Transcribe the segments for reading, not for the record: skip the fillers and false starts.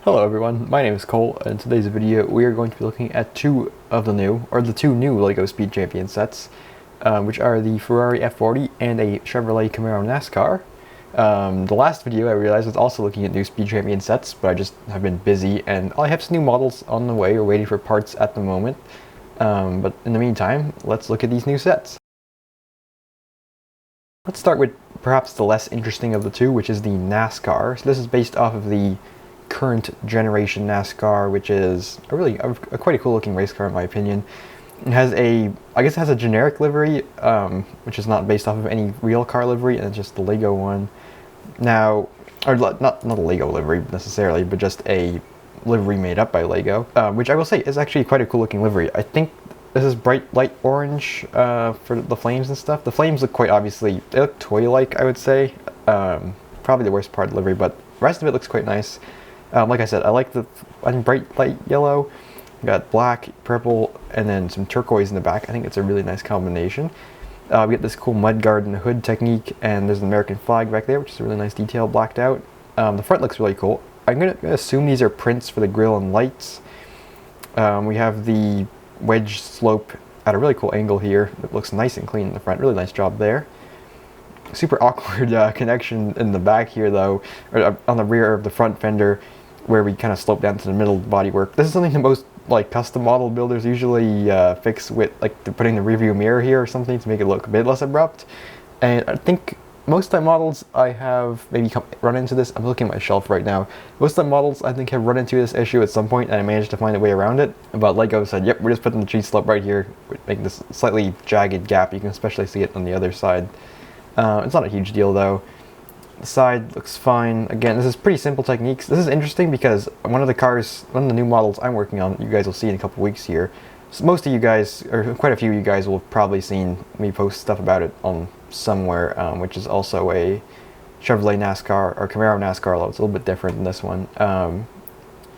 Hello everyone, my name is Cole, and in today's video we are going to be looking at two new LEGO Speed Champion sets, which are the Ferrari F40 and a Chevrolet Camaro NASCAR. The last video I realized was also looking at new Speed Champion sets, but I just have been busy and I have some new models on the way or waiting for parts at the moment. But in the meantime, let's look at these new sets. Let's start with perhaps the less interesting of the two, which is the NASCAR. So this is based off of the current generation NASCAR, which is quite a cool looking race car in my opinion. It has it has a generic livery, which is not based off of any real car livery, and it's just the Lego one. Now, or not a Lego livery necessarily, but just a livery made up by Lego, which I will say is actually quite a cool looking livery. I think this is bright light orange for the flames and stuff. The flames look quite obviously, they look toy-like, I would say. Probably the worst part of the livery, but the rest of it looks quite nice. Like I said, I like the bright light yellow. We got black, purple, and then some turquoise in the back. I think it's a really nice combination. We get this cool mudguard and hood technique, and there's an American flag back there, which is a really nice detail blacked out. The front looks really cool. I'm gonna assume these are prints for the grille and lights. We have the wedge slope at a really cool angle here. It looks nice and clean in the front. Really nice job there. Super awkward connection in the back here though, or on the rear of the front fender, where we kind of slope down to the middle bodywork. This is something that most custom model builders usually fix with putting the rearview mirror here or something to make it look a bit less abrupt. And I think most of the models I have maybe run into this. I'm looking at my shelf right now. Most of the models I think have run into this issue at some point, and I managed to find a way around it. But Lego said, yep, we're just putting the cheese slope right here, making this slightly jagged gap. You can especially see it on the other side. It's not a huge deal though. The side looks fine. Again, this is pretty simple techniques. This is interesting because one of the new models I'm working on, you guys will see in a couple weeks here. So most of you guys, or quite a few of you guys, will have probably seen me post stuff about it on somewhere, which is also a Chevrolet NASCAR or Camaro NASCAR, although it's a little bit different than this one.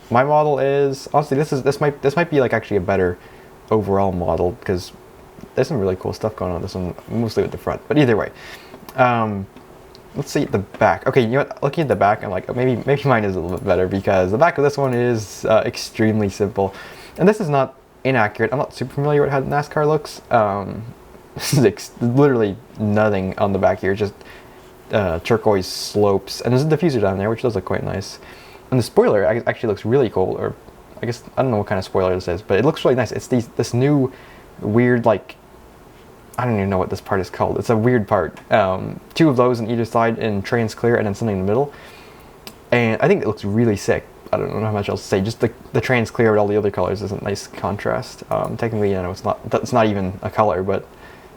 My model is honestly this might be actually a better overall model because there's some really cool stuff going on with this one, mostly with the front. But either way. Let's see the back. Okay, you know what? Looking at the back, I'm like, maybe mine is a little bit better because the back of this one is extremely simple, and this is not inaccurate. I'm not super familiar with how NASCAR looks. This is literally nothing on the back here, just turquoise slopes, and there's a diffuser down there, which does look quite nice. And the spoiler actually looks really cool, or I guess I don't know what kind of spoiler this is, but it looks really nice. It's this new weird I don't even know what this part is called. It's a weird part. Two of those on either side in trans clear, and then something in the middle. And I think it looks really sick. I don't know how much else to say. Just the trans clear with all the other colors is a nice contrast. Technically, you know, it's not even a color, but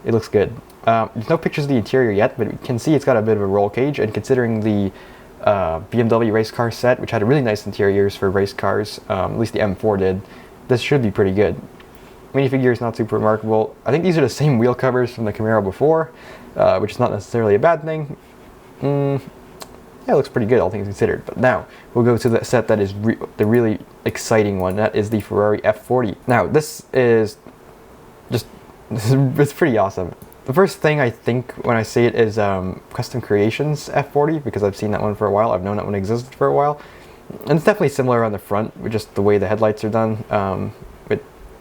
it looks good. There's no pictures of the interior yet, but you can see it's got a bit of a roll cage. And considering the BMW race car set, which had really nice interiors for race cars, at least the M4 did, this should be pretty good. Minifigure is not super remarkable. I think these are the same wheel covers from the Camaro before, which is not necessarily a bad thing. Yeah, it looks pretty good, all things considered. But now, we'll go to the set that is the really exciting one. That is the Ferrari F40. Now, this is it's pretty awesome. The first thing I think when I say it is Custom Creations F40, because I've seen that one for a while. I've known that one existed for a while. And it's definitely similar on the front, with just the way the headlights are done.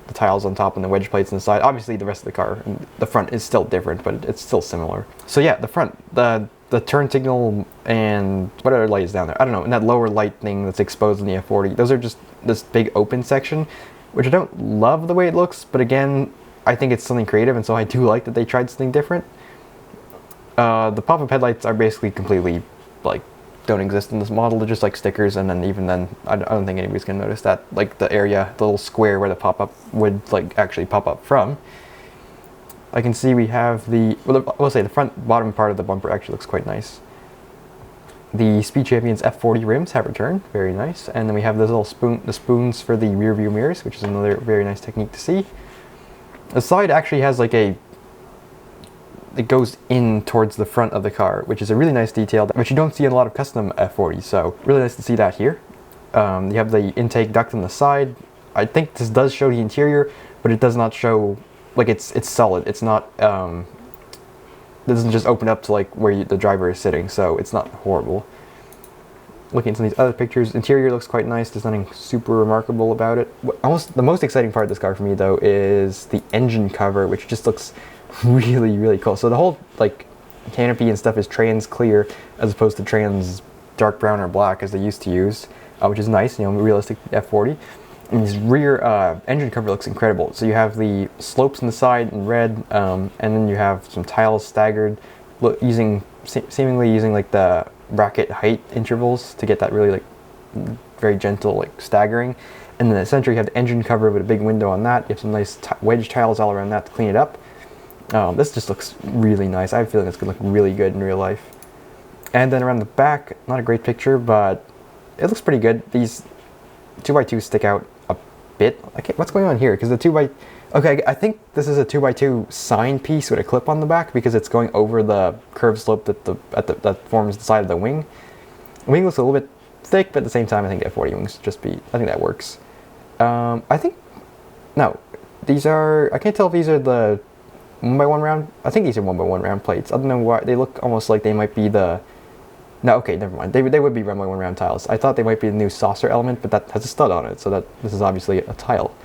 The tiles on top and the wedge plates on the side. Obviously the rest of the car, the front is still different, but it's still similar. So yeah, the front, the turn signal and what other light is down there? I don't know, and that lower light thing that's exposed in the F40, those are just this big open section, which I don't love the way it looks, but again, I think it's something creative, and so I do like that they tried something different. The pop-up headlights are basically completely don't exist in this model. They're just stickers, and then even then I don't think anybody's gonna notice that, the area, the little square where the pop-up would actually pop up from. I can see we have the front bottom part of the bumper actually looks quite nice. The Speed Champions F40 rims have returned, very nice, and then we have those little spoons for the rear view mirrors, which is another very nice technique to see. The side actually has it goes in towards the front of the car, which is a really nice detail, which you don't see in a lot of custom F40s, so really nice to see that here. You have the intake duct on the side. I think this does show the interior, but it does not show, it's solid. It's not, it doesn't just open up to where the driver is sitting, so it's not horrible. looking at some of these other pictures, interior looks quite nice. There's nothing super remarkable about it. Almost the most exciting part of this car for me though is the engine cover, which just looks really, really cool. So the whole like canopy and stuff is trans clear as opposed to trans dark brown or black as they used to use, which is nice, you know, realistic F40. And this rear engine cover looks incredible. So you have the slopes on the side in red, and then you have some tiles staggered, seemingly using like the bracket height intervals to get that really like very gentle like staggering. And then in the center you have the engine cover with a big window on that. You have some nice wedge tiles all around that to clean it up. This just looks really nice. I have a feeling it's going to look really good in real life. And then around the back, not a great picture, but it looks pretty good. These 2x2s stick out a bit. What's going on here? Because the 2x... Okay, I think this is a 2x2 sign piece with a clip on the back because it's going over the curved slope that forms the side of the wing. The wing looks a little bit thick, but at the same time, I think the F40 wings just be... I think that works. I think... No, these are... I can't tell if these are the 1x1 round. I think these are 1x1 round plates. I don't know why. They look almost like they might be the... No, okay, never mind. They would be 1x1 round tiles. I thought they might be the new saucer element, but that has a stud on it, so that this is obviously a tile.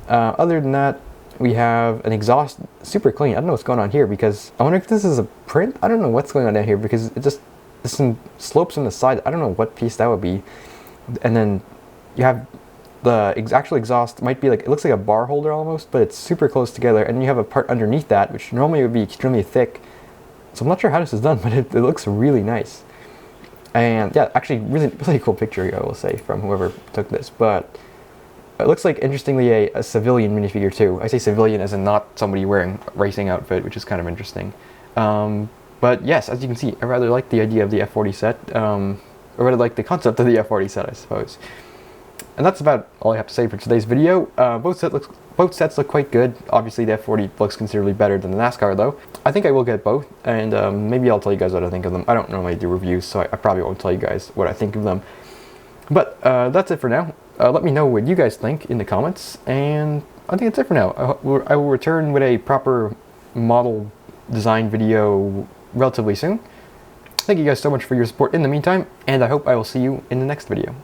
Other than that, we have an exhaust, super clean. I don't know what's going on here because I wonder if this is a print. I don't know what's going on down here because it just, there's some slopes on the side. I don't know what piece that would be. And then you have the actual exhaust might be like, it looks like a bar holder almost, but it's super close together. And you have a part underneath that, which normally would be extremely thick. So I'm not sure how this is done, but it looks really nice. And yeah, actually really, really cool picture, I will say, from whoever took this. But it looks like, interestingly, a civilian minifigure too. I say civilian as in not somebody wearing a racing outfit, which is kind of interesting. But yes, as you can see, I rather like the idea of the F40 set. I rather like the concept of the F40 set, I suppose. And that's about all I have to say for today's video. Both sets look quite good. Obviously, the F40 looks considerably better than the NASCAR, though. I think I will get both, and maybe I'll tell you guys what I think of them. I don't normally do reviews, so I probably won't tell you guys what I think of them. But that's it for now. Let me know what you guys think in the comments, and I think that's it for now. I will return with a proper model design video relatively soon. Thank you guys so much for your support in the meantime, and I hope I will see you in the next video.